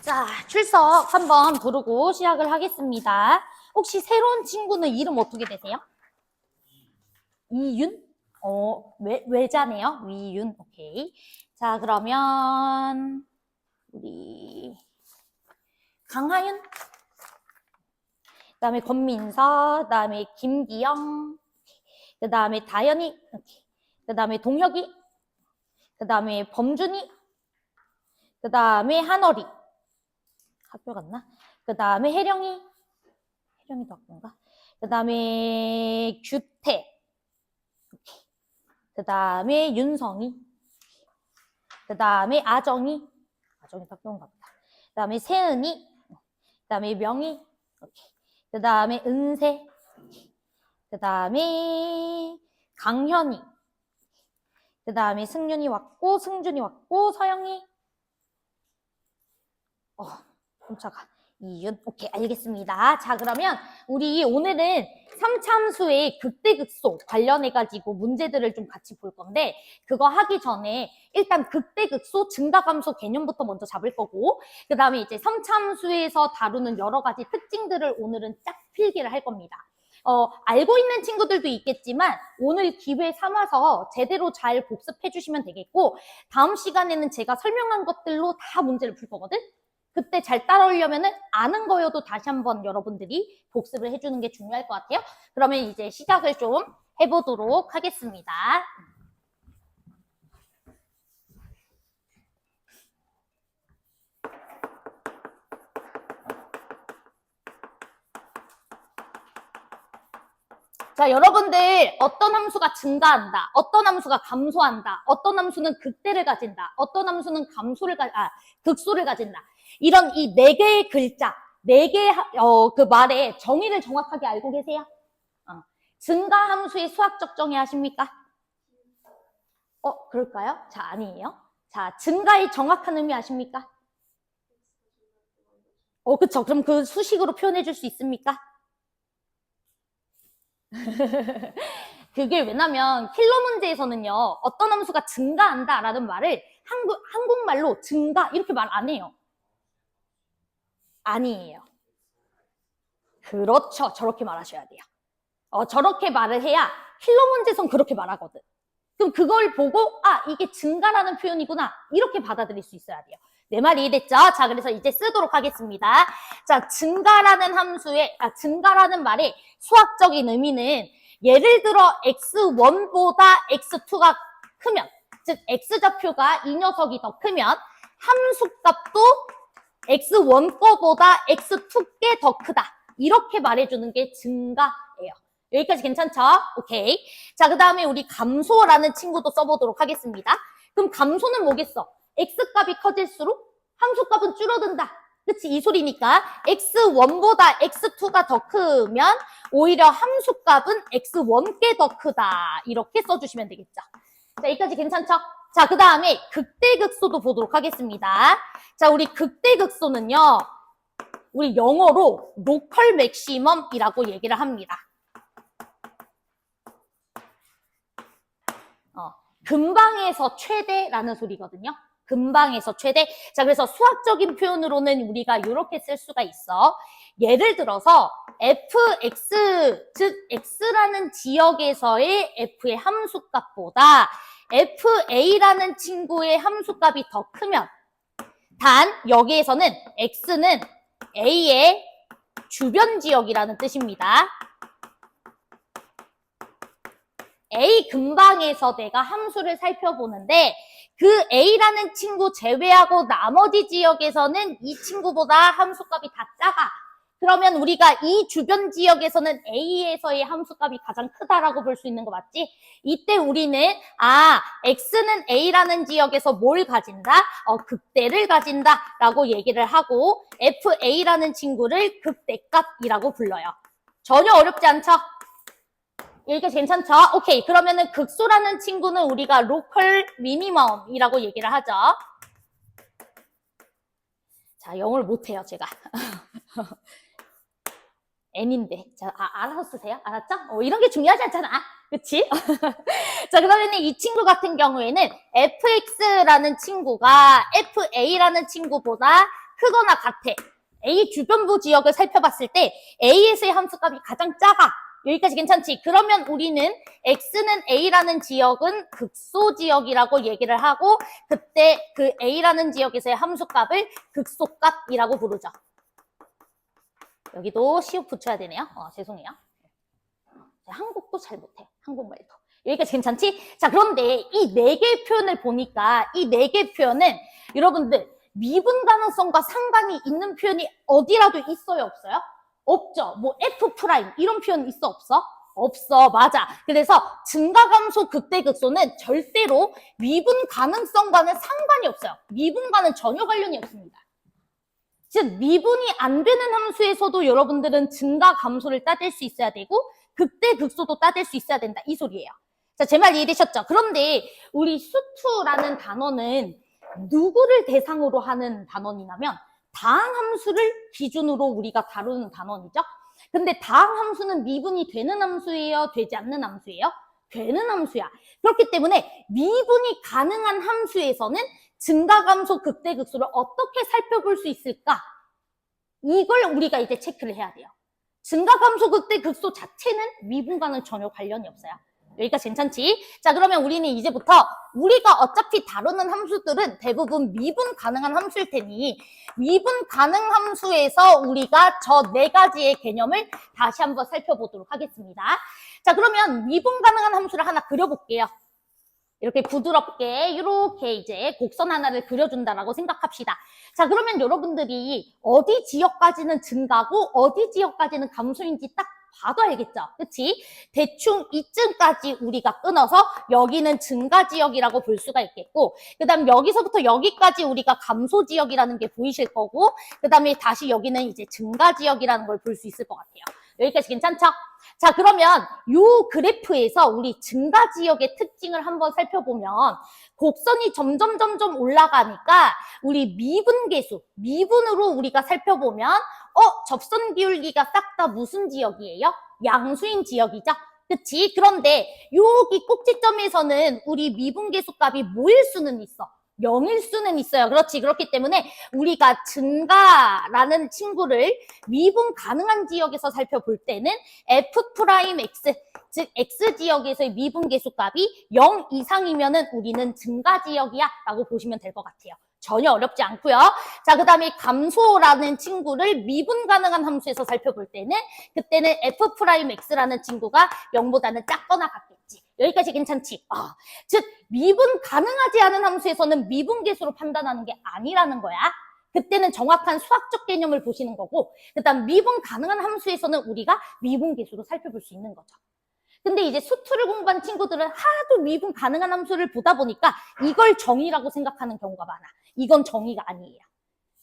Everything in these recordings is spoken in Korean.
자, 출석 한번 부르고 시작을 하겠습니다. 혹시 새로운 친구는 이름 어떻게 되세요? 이윤? 외자네요. 위윤. 오케이. 자, 그러면 우리 강하윤, 그 다음에 권민서, 그 다음에 김기영, 그 다음에 다현이, 그 다음에 동혁이, 그 다음에 범준이, 그 다음에 한월이. 학교 갔나? 그 다음에 혜령이도 학교인가? 그 다음에 규태, 그 다음에 윤성이, 그 다음에 아정이도 학교인가 보다. 그 다음에 세은이, 그 다음에 명희, 그 다음에 은세, 그 다음에 강현이, 그 다음에 승윤이 왔고, 승준이 왔고, 서영이, 깜짝아. 이윤. 오케이, 알겠습니다. 자, 그러면 우리 오늘은 3참수의 극대극소 관련해가지고 문제들을 좀 같이 볼 건데, 그거 하기 전에 일단 극대극소 증가감소 개념부터 먼저 잡을 거고, 그 다음에 이제 3참수에서 다루는 여러 가지 특징들을 오늘은 쫙 필기를 할 겁니다. 알고 있는 친구들도 있겠지만 오늘 기회 삼아서 제대로 잘 복습해 주시면 되겠고, 다음 시간에는 제가 설명한 것들로 다 문제를 풀 거거든? 그때 잘 따라오려면은 아는 거여도 다시 한번 여러분들이 복습을 해주는 게 중요할 것 같아요. 그러면 이제 시작을 좀 해보도록 하겠습니다. 자, 여러분들 어떤 함수가 증가한다, 어떤 함수가 감소한다, 어떤 함수는 극대를 가진다, 어떤 함수는 극소를 가진다. 이런 이 4개의 글자, 4개의 그 말의 정의를 정확하게 알고 계세요? 증가 함수의 수학적 정의 아십니까? 그럴까요? 자, 아니에요. 자, 증가의 정확한 의미 아십니까? 그쵸. 그럼 그 수식으로 표현해 줄 수 있습니까? 그게 왜냐면 킬러 문제에서는요, 어떤 함수가 증가한다라는 말을 한국말로 증가 이렇게 말 안 해요. 아니에요. 그렇죠. 저렇게 말하셔야 돼요. 저렇게 말을 해야 킬러 문제에선 그렇게 말하거든. 그럼 그걸 보고 이게 증가라는 표현이구나 이렇게 받아들일 수 있어야 돼요. 내 말 이해됐죠? 자, 그래서 이제 쓰도록 하겠습니다. 자, 증가라는 말의 수학적인 의미는 예를 들어 x1보다 x2가 크면, 즉 x좌표가 이 녀석이 더 크면 함수값도 x1 거보다 x2께 더 크다. 이렇게 말해주는 게 증가예요. 여기까지 괜찮죠? 오케이. 자, 그 다음에 우리 감소라는 친구도 써보도록 하겠습니다. 그럼 감소는 뭐겠어? x값이 커질수록 함수값은 줄어든다. 그치? 이 소리니까 x1보다 x2가 더 크면 오히려 함수값은 x1께 더 크다. 이렇게 써주시면 되겠죠. 자, 여기까지 괜찮죠? 자, 그 다음에 극대극소도 보도록 하겠습니다. 자, 우리 극대극소는요, 우리 영어로 로컬 맥시멈이라고 얘기를 합니다. 근방에서 최대라는 소리거든요. 근방에서 최대. 자, 그래서 수학적인 표현으로는 우리가 이렇게 쓸 수가 있어. 예를 들어서 fx, 즉 x라는 지역에서의 f의 함수값보다 fa라는 친구의 함수값이 더 크면, 단 여기에서는 x는 a의 주변 지역이라는 뜻입니다. A 근방에서 내가 함수를 살펴보는데 그 A라는 친구 제외하고 나머지 지역에서는 이 친구보다 함수값이 다 작아. 그러면 우리가 이 주변 지역에서는 A에서의 함수값이 가장 크다라고 볼 수 있는 거 맞지? 이때 우리는 X는 A라는 지역에서 뭘 가진다? 극대를 가진다 라고 얘기를 하고 FA라는 친구를 극대값이라고 불러요. 전혀 어렵지 않죠? 여기까지 괜찮죠? 오케이. 그러면은 극소라는 친구는 우리가 로컬 미니멈이라고 얘기를 하죠. 자, 영어를 못해요, 제가. N인데. 자, 알아서 쓰세요. 알았죠? 이런 게 중요하지 않잖아. 그치? 자, 그러면 이 친구 같은 경우에는 fx라는 친구가 fa라는 친구보다 크거나 같아. A 주변부 지역을 살펴봤을 때 A에서의 함수값이 가장 작아. 여기까지 괜찮지? 그러면 우리는 X는 A라는 지역은 극소 지역이라고 얘기를 하고 그때 그 A라는 지역에서의 함수값을 극소값이라고 부르죠. 여기도 시옷 붙여야 되네요. 죄송해요. 한국도 잘 못해. 한국말도. 여기까지 괜찮지? 자, 그런데 이 네 개의 표현을 보니까 이 네 개의 표현은 여러분들 미분 가능성과 상관이 있는 표현이 어디라도 있어요? 없어요? 없죠. 뭐 F 프라임 이런 표현 있어? 없어? 없어. 맞아. 그래서 증가감소 극대극소는 절대로 미분 가능성과는 상관이 없어요. 미분과는 전혀 관련이 없습니다. 즉 미분이 안 되는 함수에서도 여러분들은 증가 감소를 따질 수 있어야 되고 극대 극소도 따질 수 있어야 된다 이 소리예요. 자, 제 말 이해되셨죠? 그런데 우리 수투라는 단어는 누구를 대상으로 하는 단원이냐면 다항 함수를 기준으로 우리가 다루는 단원이죠. 근데 다항 함수는 미분이 되는 함수예요? 되지 않는 함수예요? 되는 함수야. 그렇기 때문에 미분이 가능한 함수에서는 증가감소 극대극소를 어떻게 살펴볼 수 있을까? 이걸 우리가 이제 체크를 해야 돼요. 증가감소 극대극소 자체는 미분과는 전혀 관련이 없어요. 여기까지 괜찮지? 자, 그러면 우리는 이제부터 우리가 어차피 다루는 함수들은 대부분 미분 가능한 함수일 테니 미분 가능 함수에서 우리가 저 네 가지의 개념을 다시 한번 살펴보도록 하겠습니다. 자, 그러면 미분 가능한 함수를 하나 그려볼게요. 이렇게 부드럽게 이렇게 이제 곡선 하나를 그려준다라고 생각합시다. 자, 그러면 여러분들이 어디 지역까지는 증가고 어디 지역까지는 감소인지 딱 봐도 알겠죠? 그치? 대충 이쯤까지 우리가 끊어서 여기는 증가 지역이라고 볼 수가 있겠고 그 다음 여기서부터 여기까지 우리가 감소 지역이라는 게 보이실 거고 그 다음에 다시 여기는 이제 증가 지역이라는 걸 볼 수 있을 것 같아요. 여기까지 괜찮죠? 자, 그러면 요 그래프에서 우리 증가 지역의 특징을 한번 살펴보면 곡선이 점점 올라가니까 우리 미분계수, 미분으로 우리가 살펴보면 접선 기울기가 싹 다 무슨 지역이에요? 양수인 지역이죠? 그치? 그런데 여기 꼭지점에서는 우리 미분계수 값이 뭐일 수는 있어? 0일 수는 있어요. 그렇지. 그렇기 때문에 우리가 증가라는 친구를 미분 가능한 지역에서 살펴볼 때는 F'X, 즉 X 지역에서의 미분계수 값이 0 이상이면은 우리는 증가 지역이야 라고 보시면 될 것 같아요. 전혀 어렵지 않고요. 자, 그 다음에 감소라는 친구를 미분 가능한 함수에서 살펴볼 때는 그때는 F'X라는 친구가 0보다는 작거나 같겠지. 여기까지 괜찮지? 즉 미분 가능하지 않은 함수에서는 미분계수로 판단하는 게 아니라는 거야. 그때는 정확한 수학적 개념을 보시는 거고 그 다음 미분 가능한 함수에서는 우리가 미분계수로 살펴볼 수 있는 거죠. 근데 이제 수투를 공부한 친구들은 하도 미분 가능한 함수를 보다 보니까 이걸 정의라고 생각하는 경우가 많아. 이건 정의가 아니에요.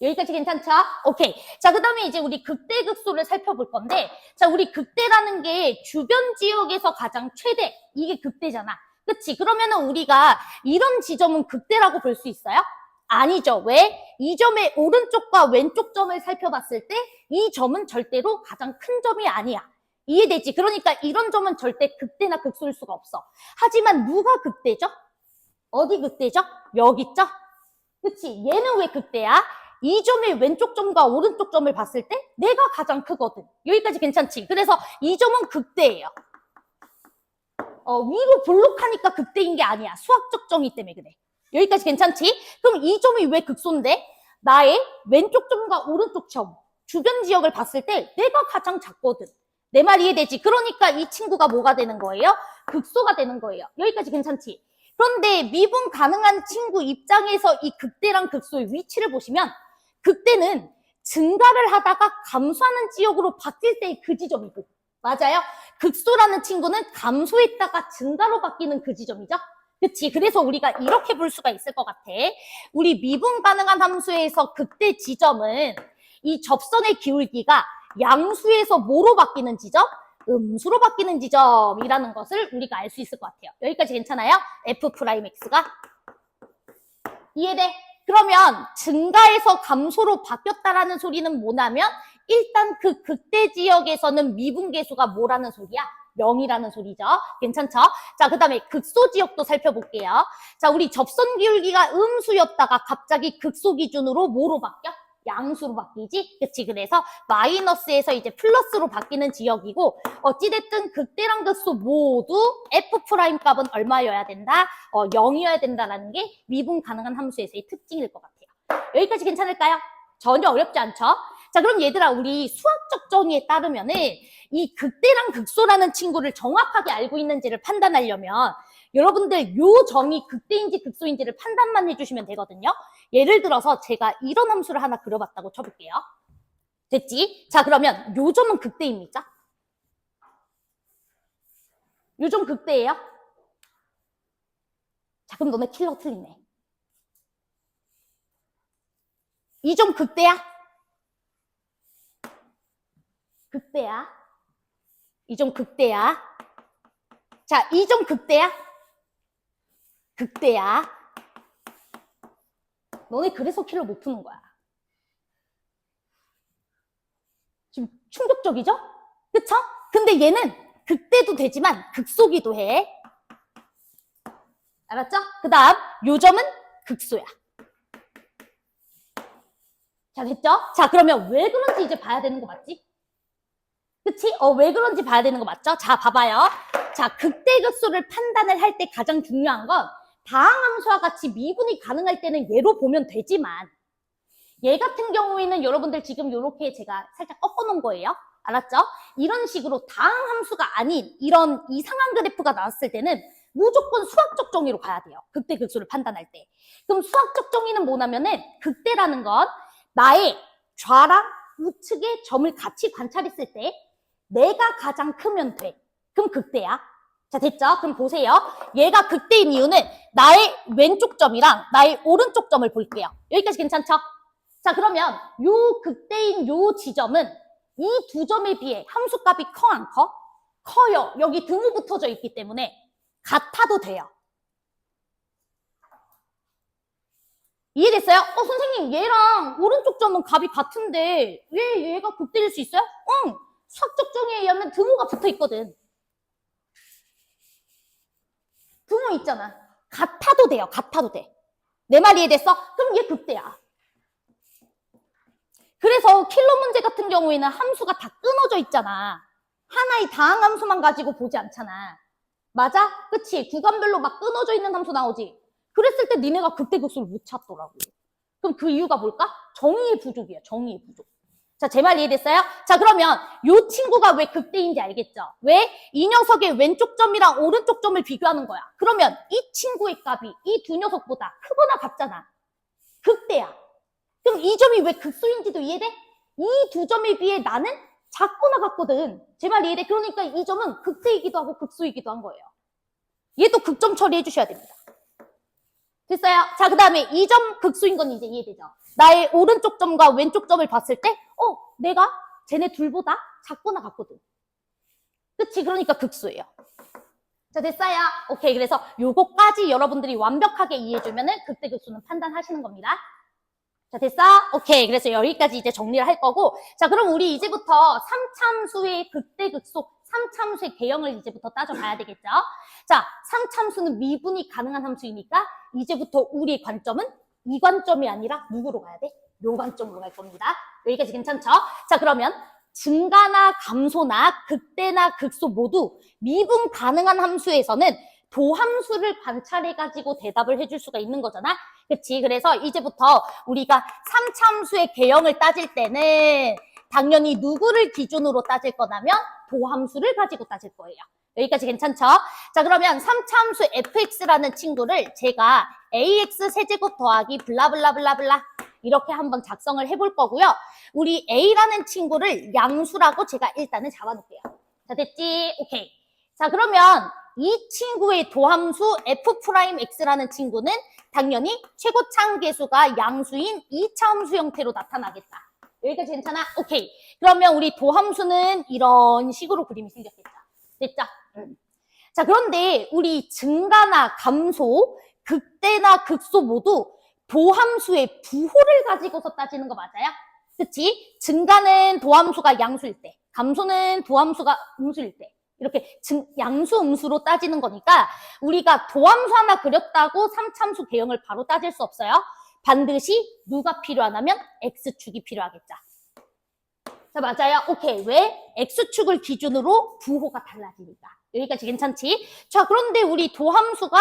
여기까지 괜찮죠? 오케이. 자, 그 다음에 이제 우리 극대극소를 살펴볼 건데, 자, 우리 극대라는 게 주변 지역에서 가장 최대. 이게 극대잖아. 그치? 그러면은 우리가 이런 지점은 극대라고 볼 수 있어요? 아니죠. 왜? 이 점의 오른쪽과 왼쪽 점을 살펴봤을 때 이 점은 절대로 가장 큰 점이 아니야. 이해되지? 그러니까 이런 점은 절대 극대나 극소일 수가 없어. 하지만 누가 극대죠? 어디 극대죠? 여기 있죠? 그치? 얘는 왜 극대야? 이 점의 왼쪽 점과 오른쪽 점을 봤을 때 내가 가장 크거든. 여기까지 괜찮지? 그래서 이 점은 극대예요. 위로 볼록하니까 극대인 게 아니야. 수학적 정의 때문에 그래. 여기까지 괜찮지? 그럼 이 점이 왜 극소인데? 나의 왼쪽 점과 오른쪽 점, 주변 지역을 봤을 때 내가 가장 작거든. 내 말 이해되지? 그러니까 이 친구가 뭐가 되는 거예요? 극소가 되는 거예요. 여기까지 괜찮지? 그런데 미분 가능한 친구 입장에서 이 극대랑 극소의 위치를 보시면 극대는 증가를 하다가 감소하는 지역으로 바뀔 때의 그 지점이고 맞아요? 극소라는 친구는 감소했다가 증가로 바뀌는 그 지점이죠? 그치? 그래서 우리가 이렇게 볼 수가 있을 것 같아. 우리 미분 가능한 함수에서 극대 지점은 이 접선의 기울기가 양수에서 뭐로 바뀌는 지점? 음수로 바뀌는 지점이라는 것을 우리가 알 수 있을 것 같아요. 여기까지 괜찮아요? F'X가? 이해돼? 그러면 증가에서 감소로 바뀌었다라는 소리는 뭐냐면 일단 그 극대 지역에서는 미분계수가 뭐라는 소리야? 0이라는 소리죠. 괜찮죠? 자, 그 다음에 극소 지역도 살펴볼게요. 자, 우리 접선 기울기가 음수였다가 갑자기 극소 기준으로 뭐로 바뀌어? 양수로 바뀌지? 그치? 그래서 마이너스에서 이제 플러스로 바뀌는 지역이고, 어찌됐든 극대랑 극소 모두 f' 값은 얼마여야 된다? 0이어야 된다라는 게 미분 가능한 함수에서의 특징일 것 같아요. 여기까지 괜찮을까요? 전혀 어렵지 않죠? 자, 그럼 얘들아, 우리 수학적 정의에 따르면은 이 극대랑 극소라는 친구를 정확하게 알고 있는지를 판단하려면 여러분들 요 점이 극대인지 극소인지를 판단만 해주시면 되거든요. 예를 들어서 제가 이런 함수를 하나 그려봤다고 쳐볼게요. 됐지? 자, 그러면 요 점은 극대입니까? 요 점 극대예요? 자, 그럼 너네 킬러 틀리네. 이 점 극대야? 극대야. 이 점 극대야. 자, 이 점 극대야? 극대야. 너네 그래서 킬러 못 푸는 거야. 지금 충격적이죠? 그쵸? 근데 얘는 극대도 되지만 극소기도 해. 알았죠? 그 다음 요 점은 극소야. 자, 됐죠? 자, 그러면 왜 그런지 이제 봐야 되는 거 맞지? 그치? 왜 그런지 봐야 되는 거 맞죠? 자, 봐봐요. 자, 극대 극소를 판단을 할 때 가장 중요한 건 다항함수와 같이 미분이 가능할 때는 얘로 보면 되지만 얘 같은 경우에는 여러분들 지금 이렇게 제가 살짝 꺾어놓은 거예요. 알았죠? 이런 식으로 다항함수가 아닌 이런 이상한 그래프가 나왔을 때는 무조건 수학적 정의로 가야 돼요. 극대 극소를 판단할 때. 그럼 수학적 정의는 뭐냐면은 극대라는 건 나의 좌랑 우측의 점을 같이 관찰했을 때 내가 가장 크면 돼. 그럼 극대야. 자, 됐죠? 그럼 보세요. 얘가 극대인 이유는 나의 왼쪽 점이랑 나의 오른쪽 점을 볼게요. 여기까지 괜찮죠? 자, 그러면 요 극대인 요 지점은 이 두 점에 비해 함수값이 커, 안 커? 커요. 여기 등호 붙어져 있기 때문에 같아도 돼요. 이해됐어요? 선생님, 얘랑 오른쪽 점은 값이 같은데 왜 얘가 극대일 수 있어요? 응, 수학적 정의에 의하면 등호가 붙어 있거든. 등호 있잖아. 같아도 돼요. 같아도 돼. 내 말 이해됐어? 그럼 얘 극대야. 그래서 킬러 문제 같은 경우에는 함수가 다 끊어져 있잖아. 하나의 다항함수만 가지고 보지 않잖아. 맞아? 그치? 구간별로 막 끊어져 있는 함수 나오지? 그랬을 때 니네가 극대 극소를 못 찾더라고. 그럼 그 이유가 뭘까? 정의의 부족이야. 정의의 부족. 자, 제 말 이해됐어요? 자, 그러면 이 친구가 왜 극대인지 알겠죠? 왜? 이 녀석의 왼쪽 점이랑 오른쪽 점을 비교하는 거야. 그러면 이 친구의 값이 이 두 녀석보다 크거나 같잖아. 극대야. 그럼 이 점이 왜 극소인지도 이해돼? 이 두 점에 비해 나는 작거나 같거든. 제 말 이해돼? 그러니까 이 점은 극대이기도 하고 극소이기도 한 거예요. 얘도 극점 처리해 주셔야 됩니다. 됐어요? 자, 그 다음에 이 점 극소인 건 이제 이해되죠? 나의 오른쪽 점과 왼쪽 점을 봤을 때 내가 쟤네 둘보다 작거나 같거든. 그치? 그러니까 극소예요. 자, 됐어요? 오케이. 그래서 요거까지 여러분들이 완벽하게 이해해주면은 극대 극소는 판단하시는 겁니다. 자, 됐어? 오케이. 그래서 여기까지 이제 정리를 할 거고. 자, 그럼 우리 이제부터 3참수의 극대 극소, 3참수의 개형을 이제부터 따져봐야 되겠죠? 자, 3참수는 미분이 가능한 함수이니까 이제부터 우리의 관점은 이 관점이 아니라 누구로 가야 돼? 요 관점으로 갈 겁니다. 여기까지 괜찮죠? 자, 그러면 증가나 감소나 극대나 극소 모두 미분 가능한 함수에서는 도함수를 관찰해가지고 대답을 해줄 수가 있는 거잖아. 그치? 그래서 이제부터 우리가 3참수의 개형을 따질 때는 당연히 누구를 기준으로 따질 거냐면 도함수를 가지고 따질 거예요. 여기까지 괜찮죠? 자, 그러면 3참수 fx라는 친구를 제가 ax 세제곱 더하기 블라블라블라블라 이렇게 한번 작성을 해볼 거고요. 우리 a라는 친구를 양수라고 제가 일단은 잡아놓을게요. 자, 됐지? 오케이. 자, 그러면 이 친구의 도함수 f'x라는 친구는 당연히 최고차항계수가 양수인 2차 함수 형태로 나타나겠다. 여기까지 괜찮아? 오케이. 그러면 우리 도함수는 이런 식으로 그림이 생겼겠죠. 됐죠? 자, 그런데 우리 증가나 감소, 극대나 극소 모두 도함수의 부호를 가지고서 따지는 거 맞아요? 그치? 증가는 도함수가 양수일 때, 감소는 도함수가 음수일 때 이렇게 양수, 음수로 따지는 거니까 우리가 도함수 하나 그렸다고 3참수 개형을 바로 따질 수 없어요. 반드시 누가 필요하냐면 X축이 필요하겠죠. 자, 맞아요. 오케이. 왜? X축을 기준으로 부호가 달라지니까. 여기까지 괜찮지? 자, 그런데 우리 도함수가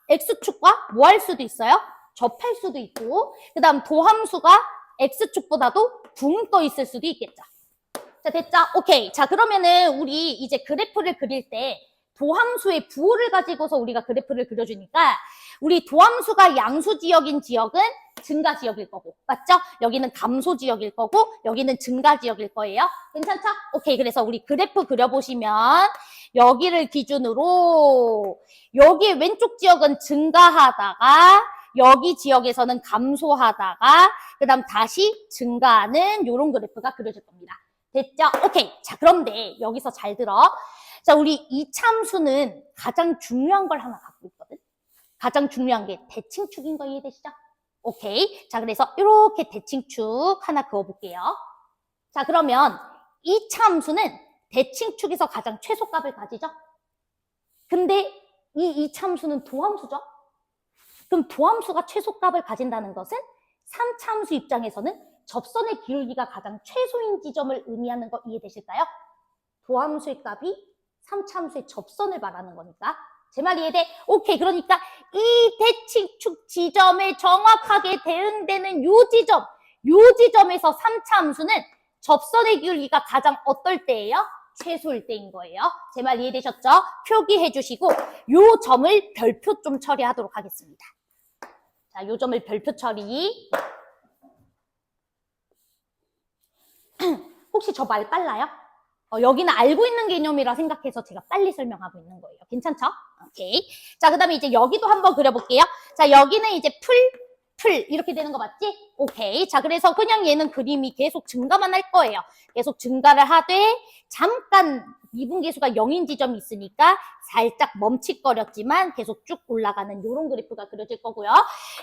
X축과 뭐 할 수도 있어요? 접할 수도 있고, 그 다음 도함수가 X축보다도 붕 떠 있을 수도 있겠죠. 자, 됐죠? 오케이. 자, 그러면은 우리 이제 그래프를 그릴 때 도함수의 부호를 가지고서 우리가 그래프를 그려주니까 우리 도함수가 양수 지역인 지역은 증가 지역일 거고, 맞죠? 여기는 감소 지역일 거고, 여기는 증가 지역일 거예요. 괜찮죠? 오케이. 그래서 우리 그래프 그려보시면 여기를 기준으로 여기 왼쪽 지역은 증가하다가 여기 지역에서는 감소하다가 그 다음 다시 증가하는 이런 그래프가 그려질 겁니다. 됐죠? 오케이. 자, 그런데 여기서 잘 들어. 자, 우리 이참수는 가장 중요한 걸 하나 갖고 있거든. 가장 중요한 게 대칭축인 거 이해되시죠? 오케이. 자, 그래서 이렇게 대칭축 하나 그어볼게요. 자, 그러면 이참수는 대칭축에서 가장 최소값을 가지죠? 근데 이 이참수는 도함수죠? 그럼 도함수가 최소값을 가진다는 것은 3참수 입장에서는 접선의 기울기가 가장 최소인 지점을 의미하는 거 이해되실까요? 도함수의 값이 3참수의 접선을 말하는 거니까. 제 말 이해돼? 오케이. 그러니까 이 대칭축 지점에 정확하게 대응되는 요 지점에서 3참수는 접선의 기울기가 가장 어떨 때예요? 최소일 때인 거예요. 제 말 이해되셨죠? 표기해 주시고 요 점을 별표 좀 처리하도록 하겠습니다. 자, 요 점을 별표 처리. 혹시 저 말 빨라요? 여기는 알고 있는 개념이라 생각해서 제가 빨리 설명하고 있는 거예요. 괜찮죠? 오케이. 자, 그 다음에 이제 여기도 한번 그려볼게요. 자, 여기는 이제 풀 이렇게 되는 거 맞지? 오케이. 자, 그래서 그냥 얘는 그림이 계속 증가만 할 거예요. 계속 증가를 하되 잠깐 미분계수가 0인 지점이 있으니까 살짝 멈칫거렸지만 계속 쭉 올라가는 이런 그래프가 그려질 거고요.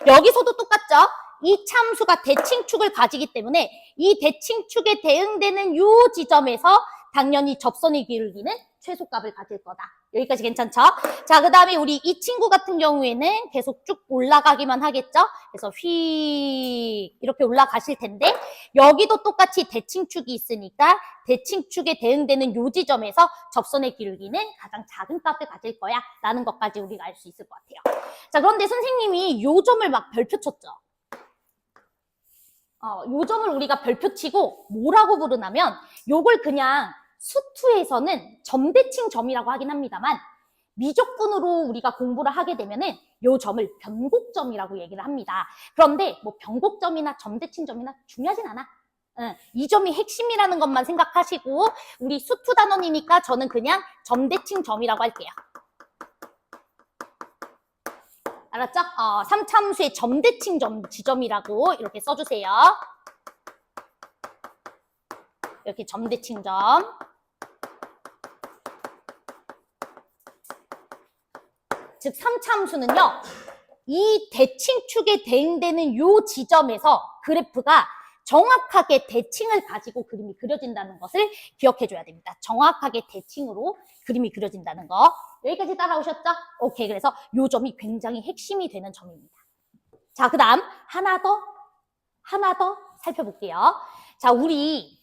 여기서도 똑같죠? 이 참수가 대칭축을 가지기 때문에 이 대칭축에 대응되는 이 지점에서 당연히 접선의 기울기는 최소값을 가질 거다. 여기까지 괜찮죠? 자, 그 다음에 우리 이 친구 같은 경우에는 계속 쭉 올라가기만 하겠죠? 그래서 휙 이렇게 올라가실 텐데 여기도 똑같이 대칭축이 있으니까 대칭축에 대응되는 요 지점에서 접선의 기울기는 가장 작은 값을 가질 거야 라는 것까지 우리가 알 수 있을 것 같아요. 자, 그런데 선생님이 요 점을 막 별표 쳤죠? 요 점을 우리가 별표 치고 뭐라고 부르냐면 요걸 그냥 수투에서는 점대칭 점이라고 하긴 합니다만 미적분으로 우리가 공부를 하게 되면은 요 점을 변곡점이라고 얘기를 합니다. 그런데 뭐 변곡점이나 점대칭 점이나 중요하진 않아. 이 점이 핵심이라는 것만 생각하시고 우리 수투 단원이니까 저는 그냥 점대칭 점이라고 할게요. 알았죠? 3참수의 점대칭 점 지점이라고 이렇게 써주세요. 이렇게 점대칭 점. 즉 3참수는요. 이 대칭축에 대응되는 요 지점에서 그래프가 정확하게 대칭을 가지고 그림이 그려진다는 것을 기억해 줘야 됩니다. 정확하게 대칭으로 그림이 그려진다는 거. 여기까지 따라오셨죠? 오케이. 그래서 요 점이 굉장히 핵심이 되는 점입니다. 자, 그 다음 하나 더 살펴볼게요. 자, 우리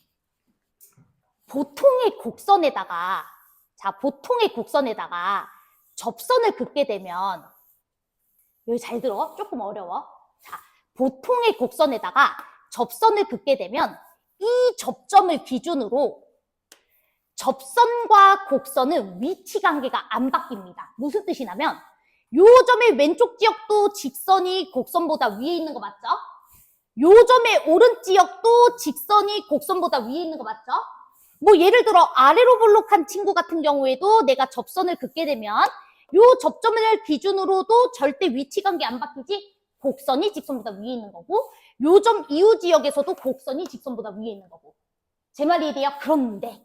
보통의 곡선에다가 접선을 긋게 되면 여기 잘 들어? 조금 어려워. 자, 보통의 곡선에다가 접선을 긋게 되면 이 접점을 기준으로 접선과 곡선은 위치 관계가 안 바뀝니다. 무슨 뜻이냐면 요 점의 왼쪽 지역도 직선이 곡선보다 위에 있는 거 맞죠? 요 점의 오른 지역도 직선이 곡선보다 위에 있는 거 맞죠? 뭐 예를 들어 아래로 볼록한 친구 같은 경우에도 내가 접선을 긋게 되면 요 접점을 기준으로도 절대 위치 관계 안 바뀌지? 곡선이 직선보다 위에 있는 거고 요 점 이후 지역에서도 곡선이 직선보다 위에 있는 거고. 제 말이 이해돼요? 그런데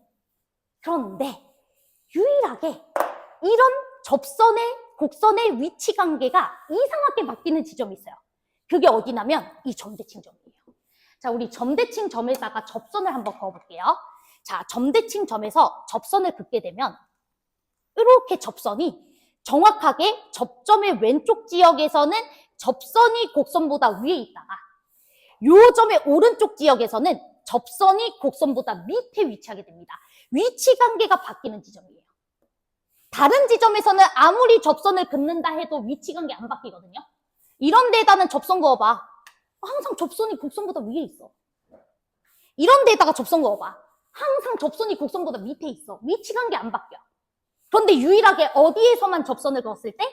유일하게 이런 접선의 곡선의 위치 관계가 이상하게 바뀌는 지점이 있어요. 그게 어디냐면 이 점대칭 점이에요. 자, 우리 점대칭 점에다가 접선을 한번 그어볼게요. 자, 점대칭 점에서 접선을 긋게 되면 이렇게 접선이 정확하게 접점의 왼쪽 지역에서는 접선이 곡선보다 위에 있다가 요 점의 오른쪽 지역에서는 접선이 곡선보다 밑에 위치하게 됩니다. 위치 관계가 바뀌는 지점이에요. 다른 지점에서는 아무리 접선을 긋는다 해도 위치 관계 안 바뀌거든요. 이런 데에다는 접선 그어봐. 항상 접선이 곡선보다 위에 있어. 이런 데에다가 접선 그어봐. 항상 접선이 곡선보다 밑에 있어. 위치 관계 안 바뀌어. 그런데 유일하게 어디에서만 접선을 그었을 때?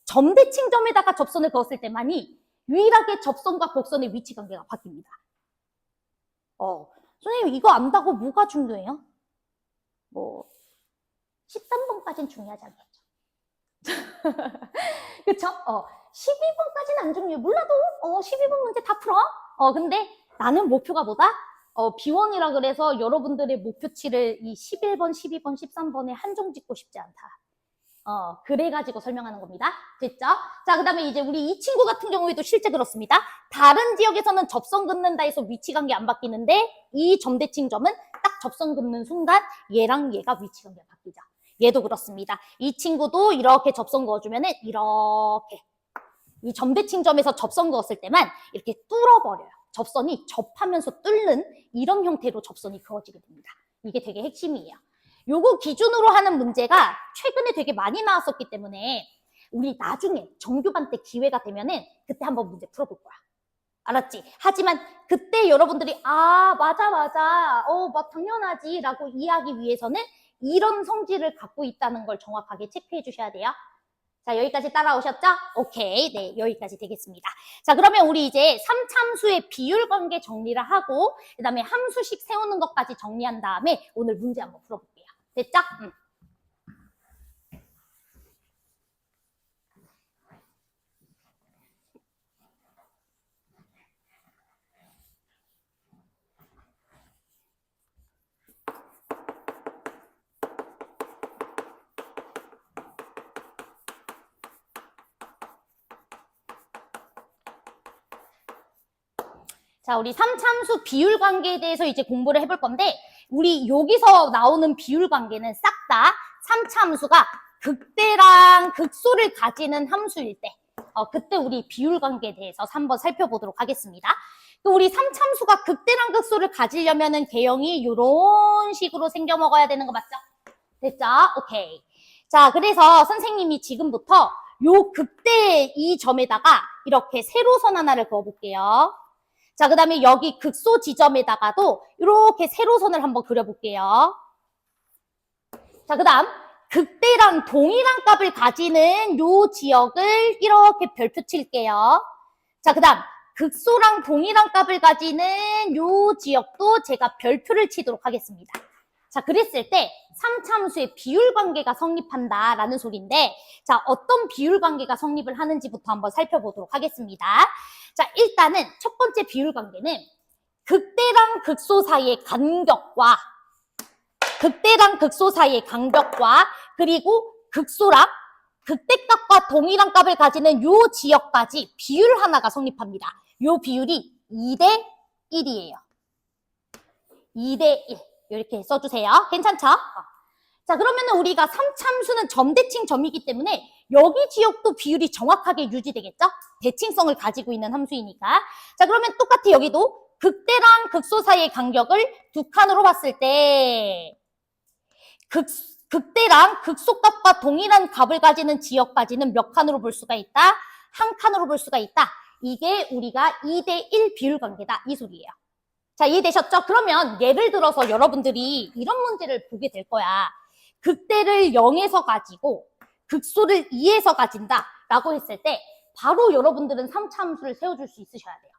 점대칭점에다가 접선을 그었을 때만이 유일하게 접선과 곡선의 위치 관계가 바뀝니다. 선생님 이거 안다고 뭐가 중요해요? 13번까지는 중요하지 않겠죠. 그쵸? 12번까지는 안 중요해. 몰라도 12번 문제 다 풀어. 근데 나는 목표가 뭐다? B1이라 그래서 여러분들의 목표치를 이 11번, 12번, 13번에 한정 짓고 싶지 않다. 그래가지고 설명하는 겁니다. 됐죠? 자, 그 다음에 이제 우리 이 친구 같은 경우에도 실제 그렇습니다. 다른 지역에서는 접선 긋는다 해서 위치 관계 안 바뀌는데 이 점대칭점은 딱 접선 긋는 순간 얘랑 얘가 위치 관계가 바뀌죠. 얘도 그렇습니다. 이 친구도 이렇게 접선 그어주면은 이렇게 이 점대칭점에서 접선 그었을 때만 이렇게 뚫어버려요. 접선이 접하면서 뚫는 이런 형태로 접선이 그어지게 됩니다. 이게 되게 핵심이에요. 요거 기준으로 하는 문제가 최근에 되게 많이 나왔었기 때문에 우리 나중에 정규반 때 기회가 되면은 그때 한번 문제 풀어볼 거야. 알았지? 하지만 그때 여러분들이 맞아 당연하지 라고 이해하기 위해서는 이런 성질을 갖고 있다는 걸 정확하게 체크해 주셔야 돼요. 자, 여기까지 따라오셨죠? 오케이. 네, 여기까지 되겠습니다. 자, 그러면 우리 이제 3참수의 비율 관계 정리를 하고 그 다음에 함수식 세우는 것까지 정리한 다음에 오늘 문제 한번 풀어볼게요. 됐죠? 자, 우리 3참수 비율 관계에 대해서 이제 공부를 해볼 건데 우리 여기서 나오는 비율 관계는 싹 다 3참수가 극대랑 극소를 가지는 함수일 때 그때 우리 비율 관계에 대해서 한번 살펴보도록 하겠습니다. 또 우리 3참수가 극대랑 극소를 가지려면은 개형이 이런 식으로 생겨 먹어야 되는 거 맞죠? 됐죠? 오케이. 자, 그래서 선생님이 지금부터 요 극대 이 점에다가 이렇게 세로선 하나를 그어볼게요. 자, 그 다음에 여기 극소 지점에다가도 이렇게 세로선을 한번 그려볼게요. 자, 그 다음 극대랑 동일한 값을 가지는 요 지역을 이렇게 별표 칠게요. 자, 그 다음 극소랑 동일한 값을 가지는 요 지역도 제가 별표를 치도록 하겠습니다. 자, 그랬을 때 3참수의 비율 관계가 성립한다라는 소리인데 자, 어떤 비율 관계가 성립을 하는지부터 한번 살펴보도록 하겠습니다. 자, 일단은 첫 번째 비율 관계는 극대랑 극소 사이의 간격과 그리고 극소랑 극대값과 동일한 값을 가지는 요 지역까지 비율 하나가 성립합니다. 요 비율이 2대 1이에요. 2대 1 이렇게 써주세요. 괜찮죠? 자, 그러면 우리가 3참수는 점대칭 점이기 때문에 여기 지역도 비율이 정확하게 유지되겠죠? 대칭성을 가지고 있는 함수이니까. 자, 그러면 똑같이 여기도 극대랑 극소 사이의 간격을 두 칸으로 봤을 때 극대랑 극소값과 동일한 값을 가지는 지역까지는 몇 칸으로 볼 수가 있다? 한 칸으로 볼 수가 있다. 이게 우리가 2대 1 비율 관계다. 이 소리예요. 자, 이해되셨죠? 그러면 예를 들어서 여러분들이 이런 문제를 보게 될 거야. 극대를 0에서 가지고 극소를 2에서 가진다 라고 했을 때 바로 여러분들은 3참수를 세워줄 수 있으셔야 돼요.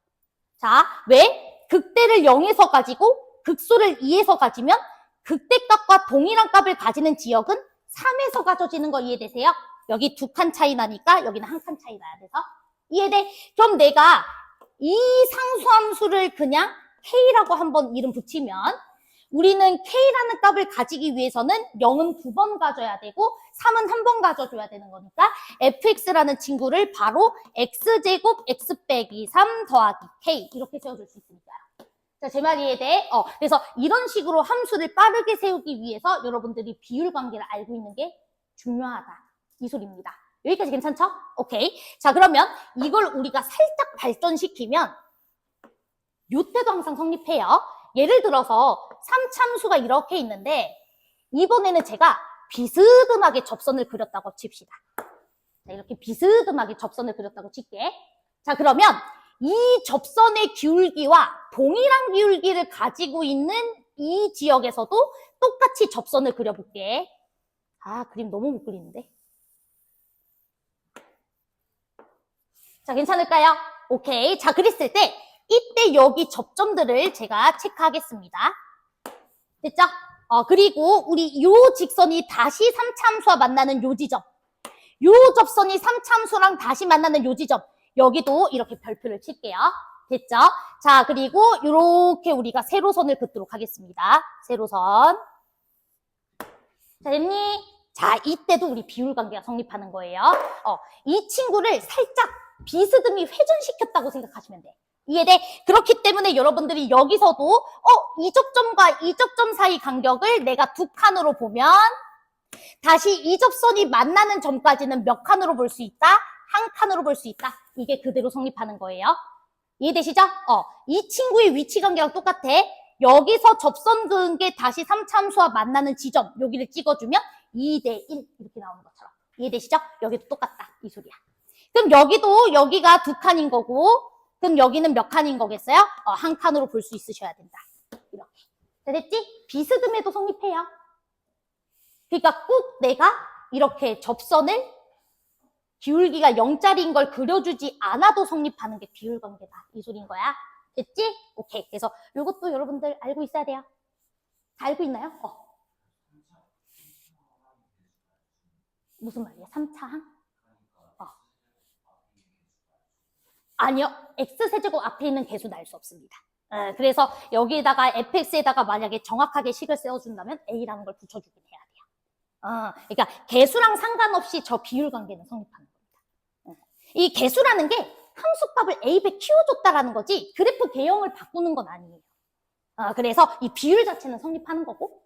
자, 왜? 극대를 0에서 가지고 극소를 2에서 가지면 극대값과 동일한 값을 가지는 지역은 3에서 가져지는 거 이해되세요? 여기 두 칸 차이 나니까 여기는 한 칸 차이 나야 돼서 이해돼? 그럼 내가 이 상수함수를 그냥 K라고 한번 이름 붙이면 우리는 K라는 값을 가지기 위해서는 0은 2번 가져야 되고 3은 1번 가져줘야 되는 거니까 fx라는 친구를 바로 x제곱 x 빼기 3 더하기 k 이렇게 세워줄 수 있으니까요. 자, 제 말 이해돼? 그래서 이런 식으로 함수를 빠르게 세우기 위해서 여러분들이 비율 관계를 알고 있는 게 중요하다. 이 소리입니다. 여기까지 괜찮죠? 오케이. 자, 그러면 이걸 우리가 살짝 발전시키면 요때도 항상 성립해요. 예를 들어서 3참수가 이렇게 있는데 이번에는 제가 비스듬하게 접선을 그렸다고 칩시다. 자, 이렇게 비스듬하게 접선을 그렸다고 칠게. 자, 그러면 이 접선의 기울기와 동일한 기울기를 가지고 있는 이 지역에서도 똑같이 접선을 그려볼게. 아, 그림 너무 못 그리는데. 자, 괜찮을까요? 오케이. 자, 그랬을 때 이때 여기 접점들을 제가 체크하겠습니다. 됐죠? 그리고 우리 요 직선이 다시 3참수와 만나는 요 지점. 요 접선이 3참수랑 다시 만나는 요 지점. 여기도 이렇게 별표를 칠게요. 됐죠? 자, 그리고 이렇게 우리가 세로선을 긋도록 하겠습니다. 세로선. 자, 됐니? 자, 이때도 우리 비율관계가 성립하는 거예요. 이 친구를 살짝 비스듬히 회전시켰다고 생각하시면 돼. 이해돼? 그렇기 때문에 여러분들이 여기서도 이 접점과 이 접점 사이 간격을 내가 두 칸으로 보면 다시 이 접선이 만나는 점까지는 몇 칸으로 볼 수 있다? 한 칸으로 볼 수 있다. 이게 그대로 성립하는 거예요. 이해되시죠? 이 친구의 위치 관계랑 똑같아. 여기서 접선 그은 게 다시 3참수와 만나는 지점, 여기를 찍어주면 2대1 이렇게 나오는 것처럼. 이해되시죠? 여기도 똑같다. 이 소리야. 그럼 여기도 여기가 두 칸인 거고 그럼 여기는 몇 칸인 거겠어요? 한 칸으로 볼 수 있으셔야 된다. 이렇게. 자, 됐지? 비스듬해도 성립해요. 그러니까 꼭 내가 이렇게 접선을 기울기가 0짜리인 걸 그려주지 않아도 성립하는 게 비율관계다. 이 소리인 거야. 됐지? 오케이. 그래서 이것도 여러분들 알고 있어야 돼요. 다 알고 있나요? 무슨 말이야? 3차항? 아니요. x세제곱 앞에 있는 개수는 알 수 없습니다. 그래서 여기에다가 fx에다가 만약에 정확하게 식을 세워준다면 a라는 걸 붙여주긴 해야 돼요. 그러니까 개수랑 상관없이 저 비율관계는 성립하는 겁니다. 이 개수라는 게 함수값을 a배 키워줬다라는 거지 그래프 개형을 바꾸는 건 아니에요. 그래서 이 비율 자체는 성립하는 거고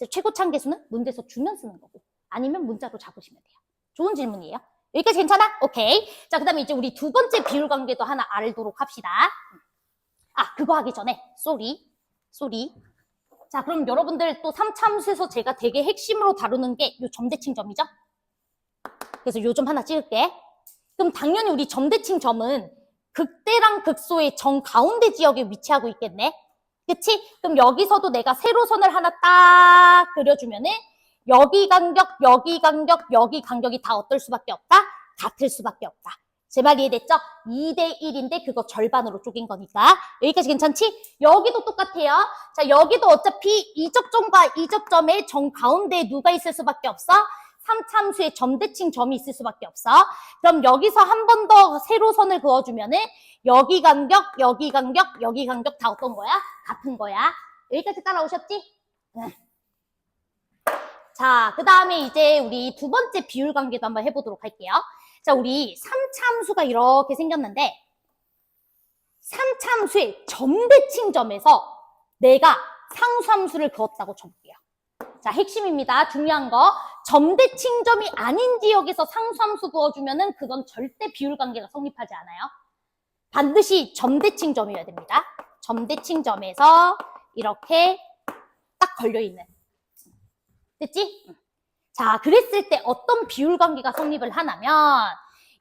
최고차항 개수는 문제에서 주면 쓰는 거고 아니면 문자로 잡으시면 돼요. 좋은 질문이에요. 여기까지 괜찮아? 오케이. 자, 그 다음에 이제 우리 두 번째 비율 관계도 하나 알도록 합시다. 그거 하기 전에, 쏘리. 자, 그럼 여러분들 또 3참수에서 제가 되게 핵심으로 다루는 게 요 점대칭 점이죠? 그래서 요 점 하나 찍을게. 그럼 당연히 우리 점대칭 점은 극대랑 극소의 정 가운데 지역에 위치하고 있겠네? 그치? 그럼 여기서도 내가 세로선을 하나 딱 그려주면은 여기 간격, 여기 간격, 여기 간격이 다 어떨 수밖에 없다? 같을 수밖에 없다. 제 말 이해됐죠? 2대1인데 그거 절반으로 쪼갠 거니까. 여기까지 괜찮지? 여기도 똑같아요. 자, 여기도 어차피 이 접점과 이 점의 정 가운데에 누가 있을 수밖에 없어? 3참수의 점대칭 점이 있을 수밖에 없어. 그럼 여기서 한 번 더 세로선을 그어주면은 여기 간격, 여기 간격, 여기 간격 다 어떤 거야? 같은 거야. 여기까지 따라오셨지? 네. 자, 그 다음에 이제 우리 두 번째 비율 관계도 한번 해보도록 할게요. 자, 우리 3참수가 이렇게 생겼는데 3참수의 점대칭 점에서 내가 상수함수를 그었다고 쳐볼게요. 자, 핵심입니다. 중요한 거. 점대칭 점이 아닌 지역에서 상수함수 그어주면은 그건 절대 비율 관계가 성립하지 않아요. 반드시 점대칭 점이어야 됩니다. 점대칭 점에서 이렇게 딱 걸려있는. 됐지? 자, 그랬을 때 어떤 비율 관계가 성립을 하냐면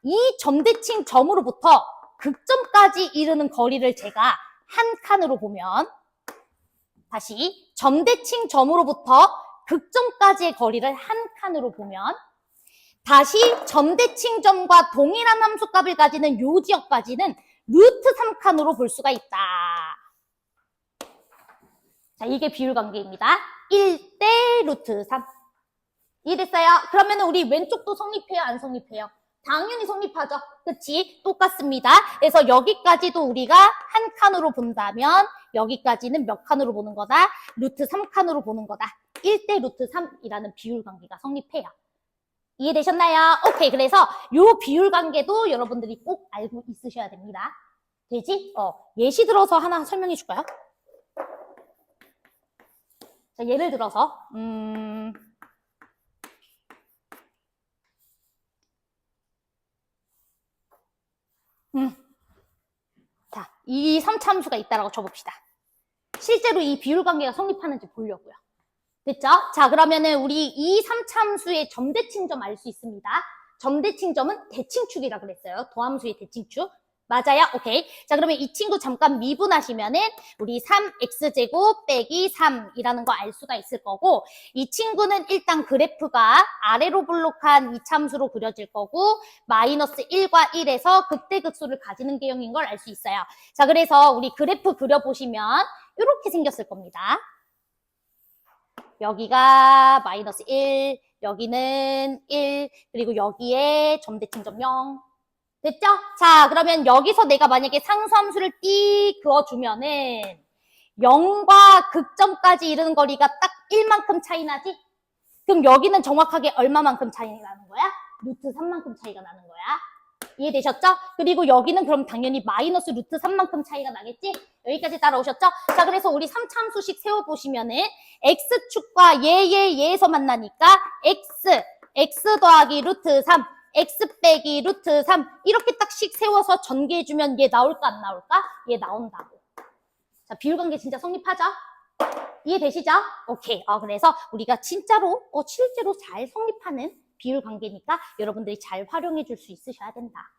이 점대칭 점으로부터 극점까지 이르는 거리를 제가 한 칸으로 보면 다시 점대칭 점으로부터 극점까지의 거리를 한 칸으로 보면 다시 점대칭 점과 동일한 함수값을 가지는 요 지역까지는 루트 3칸으로 볼 수가 있다. 자, 이게 비율 관계입니다. 1대 루트 3. 이해됐어요? 그러면 우리 왼쪽도 성립해요? 안 성립해요? 당연히 성립하죠. 그치? 똑같습니다. 그래서 여기까지도 우리가 한 칸으로 본다면 여기까지는 몇 칸으로 보는 거다? 루트 3칸으로 보는 거다. 1대 루트 3이라는 비율 관계가 성립해요. 이해되셨나요? 오케이. 그래서 요 비율 관계도 여러분들이 꼭 알고 있으셔야 됩니다. 되지? 예시 들어서 하나 설명해 줄까요? 자, 예를 들어서 자, 이 3차함수가 있다라고 쳐봅시다. 실제로 이 비율 관계가 성립하는지 보려고요. 됐죠? 자, 그러면은 우리 이 3차함수의 점대칭점 알 수 있습니다. 점대칭점은 대칭축이라 그랬어요. 도함수의 대칭축. 맞아요? 오케이. 자, 그러면 이 친구 잠깐 미분하시면은 우리 3x제곱 빼기 3이라는 거 알 수가 있을 거고, 이 친구는 일단 그래프가 아래로 볼록한 이차함수로 그려질 거고, 마이너스 1과 1에서 극대극소를 가지는 개형인 걸 알 수 있어요. 자, 그래서 우리 그래프 그려보시면 이렇게 생겼을 겁니다. 여기가 마이너스 1, 여기는 1, 그리고 여기에 점대칭점 0. 됐죠? 자, 그러면 여기서 내가 만약에 상수함수를 띠 그어주면은 0과 극점까지 이르는 거리가 딱 1만큼 차이 나지? 그럼 여기는 정확하게 얼마만큼 차이 나는 거야? 루트 3만큼 차이가 나는 거야. 이해되셨죠? 그리고 여기는 그럼 당연히 마이너스 루트 3만큼 차이가 나겠지? 여기까지 따라오셨죠? 자, 그래서 우리 3차함수식 세워보시면은 x축과 얘에서 만나니까 x 더하기 루트 3, x 빼기 루트 3 이렇게 딱씩 세워서 전개해주면 얘 나올까 안 나올까? 얘 나온다고. 자, 비율관계 진짜 성립하죠? 이해되시죠? 오케이. 그래서 우리가 진짜로 실제로 잘 성립하는 비율관계니까 여러분들이 잘 활용해 줄 수 있으셔야 된다.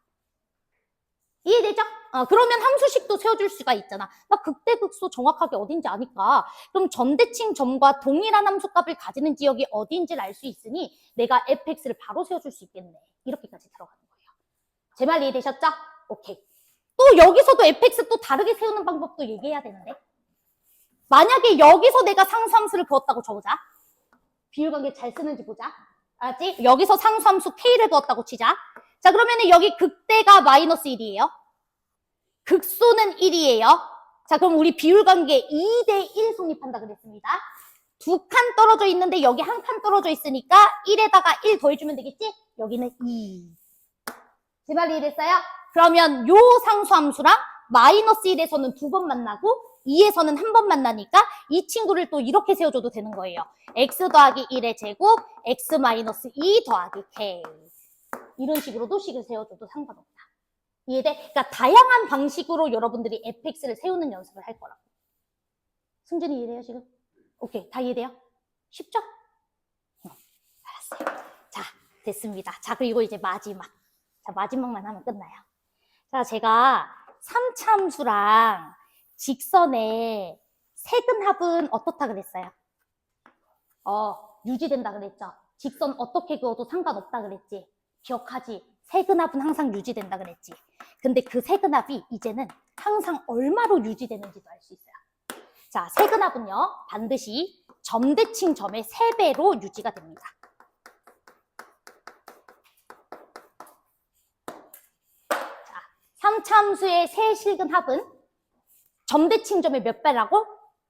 이해되죠? 그러면 함수식도 세워줄 수가 있잖아. 나 극대극소 정확하게 어딘지 아니까. 그럼 점대칭 점과 동일한 함수값을 가지는 지역이 어디인지를 알 수 있으니 내가 fx를 바로 세워줄 수 있겠네. 이렇게까지 들어가는 거예요. 제 말 이해되셨죠? 오케이. 또 여기서도 fx 또 다르게 세우는 방법도 얘기해야 되는데. 만약에 여기서 내가 상수함수를 그었다고 쳐보자. 비율관계 잘 쓰는지 보자. 알았지? 여기서 상수함수 k를 그었다고 치자. 자, 그러면은 여기 극대가 마이너스 1이에요. 극소는 1이에요. 자, 그럼 우리 비율관계 2대1 성립한다 그랬습니다. 두 칸 떨어져 있는데 여기 한 칸 떨어져 있으니까 1에다가 1 더해주면 되겠지? 여기는 2. 제 말 이해됐어요? 그러면 요 상수함수랑 마이너스 1에서는 2번 만나고 2에서는 한 번 만나니까 이 친구를 또 이렇게 세워줘도 되는 거예요. x 더하기 1의 제곱, x 마이너스 2 더하기 k. 이런 식으로도 식을 세워줘도 상관없다. 이해돼? 그러니까 다양한 방식으로 여러분들이 fx를 세우는 연습을 할 거라고. 승준이 이해돼요, 지금? 오케이, 다 이해돼요? 쉽죠? 알았어요. 자, 됐습니다. 자, 그리고 이제 마지막. 자, 마지막만 하면 끝나요. 자, 제가 3차함수랑 직선의 세근합은 어떻다 그랬어요? 유지된다 그랬죠? 직선 어떻게 그어도 상관없다 그랬지? 기억하지? 세근합은 항상 유지된다 그랬지? 근데 그 세근합이 이제는 항상 얼마로 유지되는지도 알 수 있어요. 자, 세근합은요, 반드시 점대칭 점의 3배로 유지가 됩니다. 자, 3차함수의 세실근합은 점대칭 점의 몇 배라고?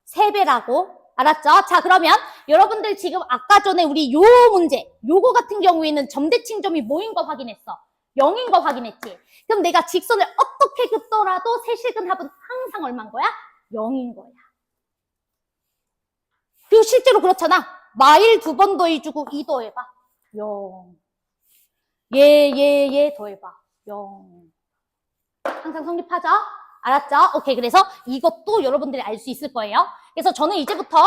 3배라고. 알았죠? 자, 그러면 여러분들 지금 아까 전에 우리 요 문제, 요거 같은 경우에는 점대칭 점이 뭐인 거 확인했어? 0인 거 확인했지? 그럼 내가 직선을 어떻게 긋더라도 세실근합은 항상 얼마인 거야? 0인 거야. 그리고 실제로 그렇잖아. 마일 2번 더해주고 2 더해봐. 0. 얘 더해봐. 0. 항상 성립하죠? 알았죠? 오케이. 그래서 이것도 여러분들이 알 수 있을 거예요. 그래서 저는 이제부터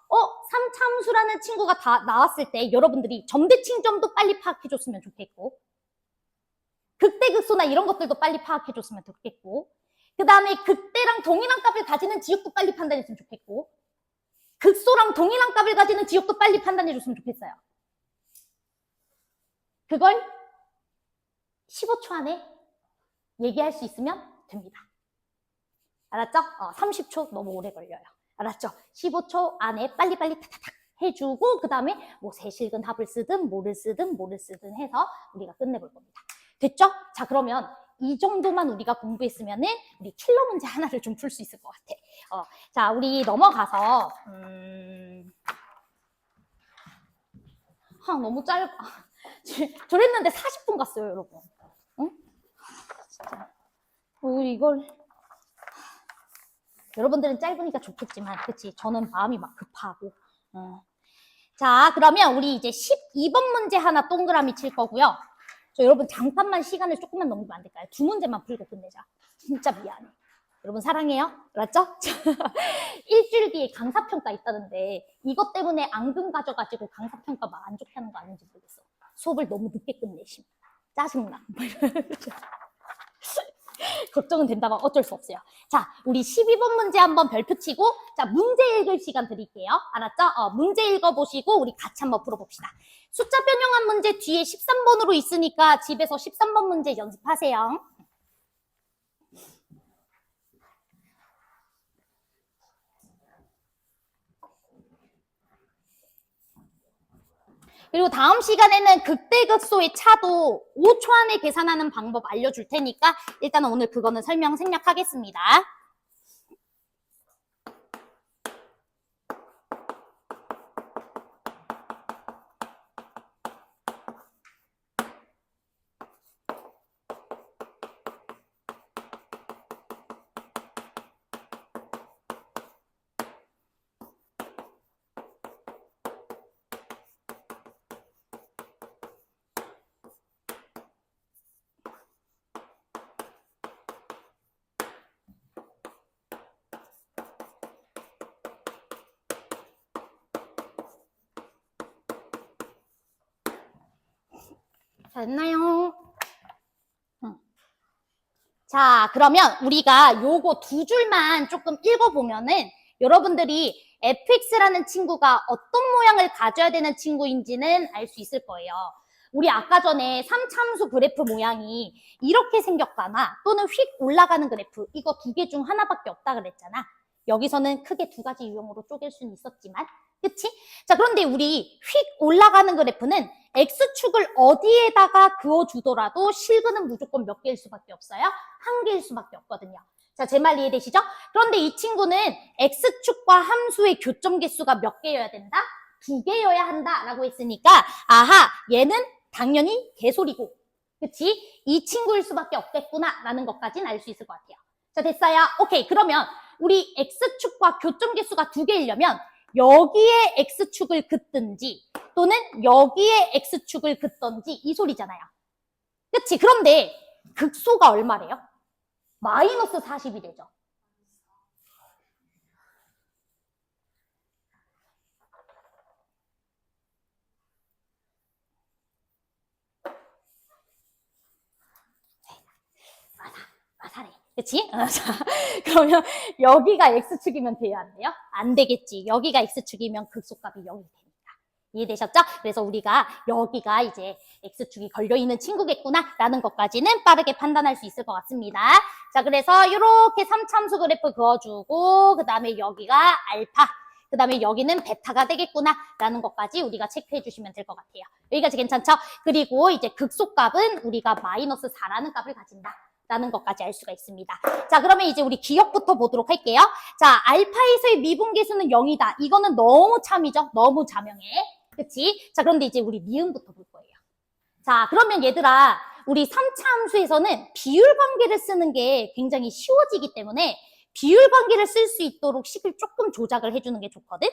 3차함수라는 친구가 다 나왔을 때 여러분들이 점대칭점도 빨리 파악해줬으면 좋겠고, 극대극소나 이런 것들도 빨리 파악해줬으면 좋겠고, 그 다음에 극대랑 동일한 값을 가지는 지역도 빨리 판단했으면 좋겠고, 극소랑 동일한 값을 가지는 지역도 빨리 판단해줬으면 좋겠어요. 그걸 15초 안에 얘기할 수 있으면 됩니다. 알았죠? 30초 너무 오래 걸려요. 알았죠? 15초 안에 빨리빨리 타타닥 해주고 그 다음에 뭐 세실근 합을 쓰든 뭐를 쓰든 해서 우리가 끝내볼 겁니다. 됐죠? 자, 그러면 이 정도만 우리가 공부했으면은 우리 킬러 문제 하나를 좀 풀 수 있을 것 같아. 자, 우리 넘어가서 너무 짧아. 저랬는데 40분 갔어요, 여러분. 응? 진짜. 이걸 여러분들은 짧으니까 좋겠지만, 그치? 저는 마음이 막 급하고. 자, 그러면 우리 이제 12번 문제 하나 동그라미 칠 거고요. 저 여러분 잠깐만 시간을 조금만 넘기면 안 될까요? 두 문제만 풀고 끝내자. 진짜 미안해. 여러분 사랑해요. 알았죠? 일주일 뒤에 강사평가 있다는데 이것 때문에 앙금 가져가지고 강사평가 막 안 좋게 하는 거 아닌지 모르겠어. 수업을 너무 늦게 끝내심. 짜증나. 걱정은 된다면 어쩔 수 없어요. 자, 우리 12번 문제 한번 별표 치고 자, 문제 읽을 시간 드릴게요. 알았죠? 문제 읽어보시고 우리 같이 한번 풀어봅시다. 숫자 변형한 문제 뒤에 13번으로 있으니까 집에서 13번 문제 연습하세요. 그리고 다음 시간에는 극대극소의 차도 5초 안에 계산하는 방법 알려줄 테니까 일단은 오늘 그거는 설명 생략하겠습니다. 자, 됐나요? 자, 그러면 우리가 요거 두 줄만 조금 읽어보면은 여러분들이 fx라는 친구가 어떤 모양을 가져야 되는 친구인지는 알 수 있을 거예요. 우리 아까 전에 3참수 그래프 모양이 이렇게 생겼거나 또는 휙 올라가는 그래프 이거 두 개 중 하나밖에 없다 그랬잖아. 여기서는 크게 두 가지 유형으로 쪼갤 수는 있었지만 그치? 자, 그런데 우리 휙 올라가는 그래프는 X축을 어디에다가 그어주더라도 실근은 무조건 몇 개일 수밖에 없어요? 한 개일 수밖에 없거든요. 자, 제 말 이해되시죠? 그런데 이 친구는 X축과 함수의 교점 개수가 몇 개여야 된다? 2개여야 한다라고 했으니까 아하, 얘는 당연히 개소리고 그치? 이 친구일 수밖에 없겠구나 라는 것까지는 알 수 있을 것 같아요. 자, 됐어요? 오케이, 그러면 우리 X축과 교점 개수가 2개이려면 여기에 X축을 긋든지 또는 여기에 X축을 긋던지 이 소리잖아요. 그치? 그런데 극소가 얼마래요? 마이너스 40이 되죠. 맞아래. 그치? 자, 그러면 여기가 X축이면 돼요? 안 돼요? 안 되겠지. 여기가 X축이면 극소값이 0이 되니까. 이해되셨죠? 그래서 우리가 여기가 이제 X축이 걸려있는 친구겠구나 라는 것까지는 빠르게 판단할 수 있을 것 같습니다. 자, 그래서 이렇게 3참수 그래프 그어주고 그 다음에 여기가 알파 그 다음에 여기는 베타가 되겠구나 라는 것까지 우리가 체크해 주시면 될 것 같아요. 여기까지 괜찮죠? 그리고 이제 극소값은 우리가 마이너스 4라는 값을 가진다 라는 것까지 알 수가 있습니다. 자, 그러면 이제 우리 기억부터 보도록 할게요. 자, 알파에서의 미분계수는 0이다. 이거는 너무 참이죠? 너무 자명해. 그치? 자, 그런데 이제 우리 미음부터 볼 거예요. 자, 그러면 얘들아, 우리 3차 함수에서는 비율 관계를 쓰는 게 굉장히 쉬워지기 때문에 비율 관계를 쓸 수 있도록 식을 조금 조작을 해주는 게 좋거든?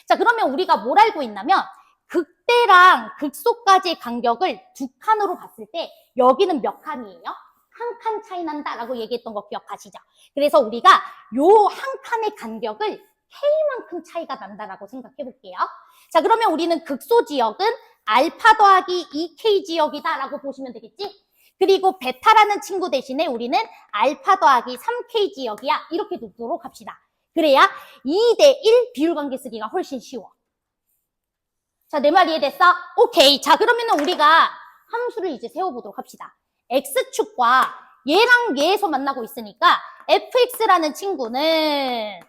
자, 그러면 우리가 뭘 알고 있냐면 극대랑 극소까지의 간격을 두 칸으로 봤을 때 여기는 몇 칸이에요? 한 칸 차이 난다라고 얘기했던 거 기억하시죠? 그래서 우리가 요 한 칸의 간격을 K만큼 차이가 난다라고 생각해 볼게요. 자, 그러면 우리는 극소 지역은 알파 더하기 2K 지역이다라고 보시면 되겠지? 그리고 베타라는 친구 대신에 우리는 알파 더하기 3K 지역이야. 이렇게 놓도록 합시다. 그래야 2대1 비율 관계 쓰기가 훨씬 쉬워. 자, 내 말 이해됐어? 오케이. 자, 그러면 우리가 함수를 이제 세워보도록 합시다. X축과 얘랑 얘에서 만나고 있으니까 fx라는 친구는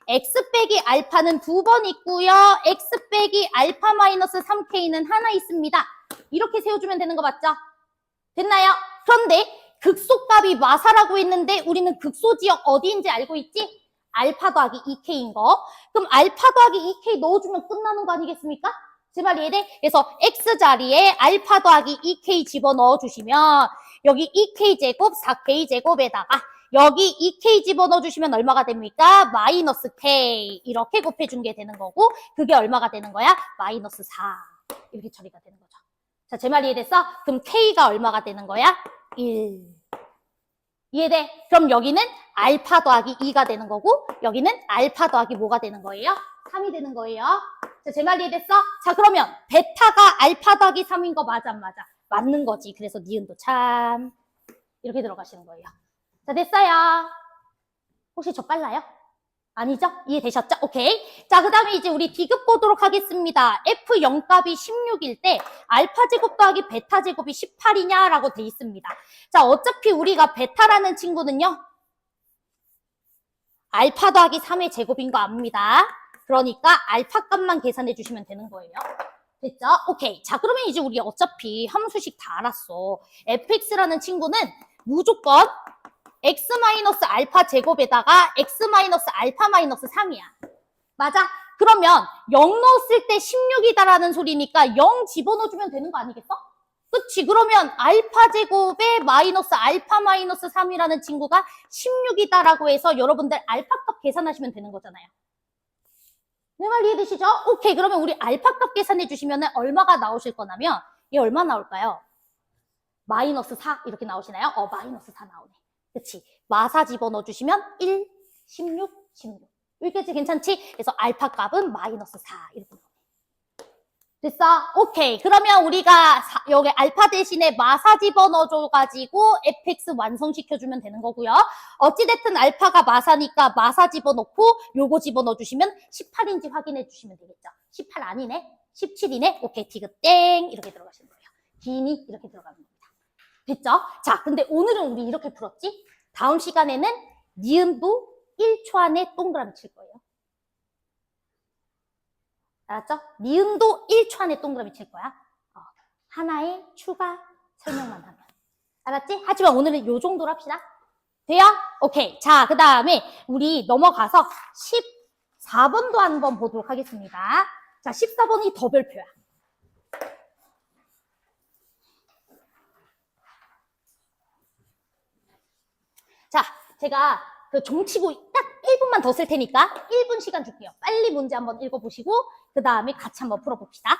x 빼기 알파는 2번 있고요. x 빼기 알파 마이너스 3k는 하나 있습니다. 이렇게 세워주면 되는 거 맞죠? 됐나요? 그런데 극소값이 마사라고 했는데 우리는 극소지역 어디인지 알고 있지? 알파 더하기 2k인 거. 그럼 알파 더하기 2k 넣어주면 끝나는 거 아니겠습니까? 제 말 이해돼? 그래서 x 자리에 알파 더하기 2k 집어넣어 주시면 여기 2k 제곱 4k 제곱에다가 여기 2k 집어넣어 주시면 얼마가 됩니까? 마이너스 k 이렇게 곱해준 게 되는 거고 그게 얼마가 되는 거야? 마이너스 4 이렇게 처리가 되는 거죠. 자, 제 말 이해됐어? 그럼 K가 얼마가 되는 거야? 1. 이해돼? 그럼 여기는 알파 더하기 2가 되는 거고 여기는 알파 더하기 뭐가 되는 거예요? 3이 되는 거예요. 자, 제 말 이해됐어? 자, 그러면 베타가 알파 더하기 3인 거 맞아 안 맞아? 맞는 거지. 그래서 니은도 참 이렇게 들어가시는 거예요. 자, 됐어요. 혹시 저 빨라요? 아니죠? 이해되셨죠? 오케이. 자, 그 다음에 이제 우리 D급 보도록 하겠습니다. F0 값이 16일 때 알파 제곱 더하기 베타 제곱이 18이냐라고 돼 있습니다. 자, 어차피 우리가 베타라는 친구는요. 알파 더하기 3의 제곱인 거 압니다. 그러니까 알파 값만 계산해 주시면 되는 거예요. 됐죠? 오케이. 자, 그러면 이제 우리 어차피 함수식 다 알았어. fx라는 친구는 무조건 x-알파 제곱에다가 x-알파-3이야. 맞아? 그러면 0 넣었을 때 16이다라는 소리니까 0 집어넣어주면 되는 거 아니겠어? 그치? 그러면 알파 제곱에 마이너스 알파 마이너스 3이라는 친구가 16이다라고 해서 여러분들 알파 값 계산하시면 되는 거잖아요. 내 말 이해되시죠? 오케이. 그러면 우리 알파 값 계산해 주시면 얼마가 나오실 거냐면 얘 얼마 나올까요? 마이너스 4 이렇게 나오시나요? 마이너스 4 나오네. 그치? 마사 집어넣어 주시면 1, 16, 16. 여기까지 괜찮지? 그래서 알파 값은 마이너스 4 이렇게 나오네. 됐어? 오케이. 그러면 우리가 여기 알파 대신에 마사 집어넣어줘가지고 fx 완성시켜주면 되는 거고요. 어찌됐든 알파가 마사니까 마사 집어넣고 요거 집어넣어주시면 18인지 확인해 주시면 되겠죠. 18 아니네? 17이네? 오케이. 디귿 땡 이렇게 들어가시는 거예요. 디니 이렇게 들어가는 겁니다. 됐죠? 자, 근데 오늘은 우리 이렇게 풀었지? 다음 시간에는 니은도 1초 안에 동그라미 칠 거예요. 알았죠? 니은도 1초 안에 동그라미 칠 거야. 하나의 추가 설명만 하면. 알았지? 하지만 오늘은 요 정도로 합시다. 돼요? 오케이. 자, 그 다음에 우리 넘어가서 14번도 한번 보도록 하겠습니다. 자, 14번이 더 별표야. 자, 제가 그 종치고 딱 1분만 더 쓸 테니까 1분 시간 줄게요. 빨리 문제 한번 읽어보시고 그 다음에 같이 한번 풀어봅시다.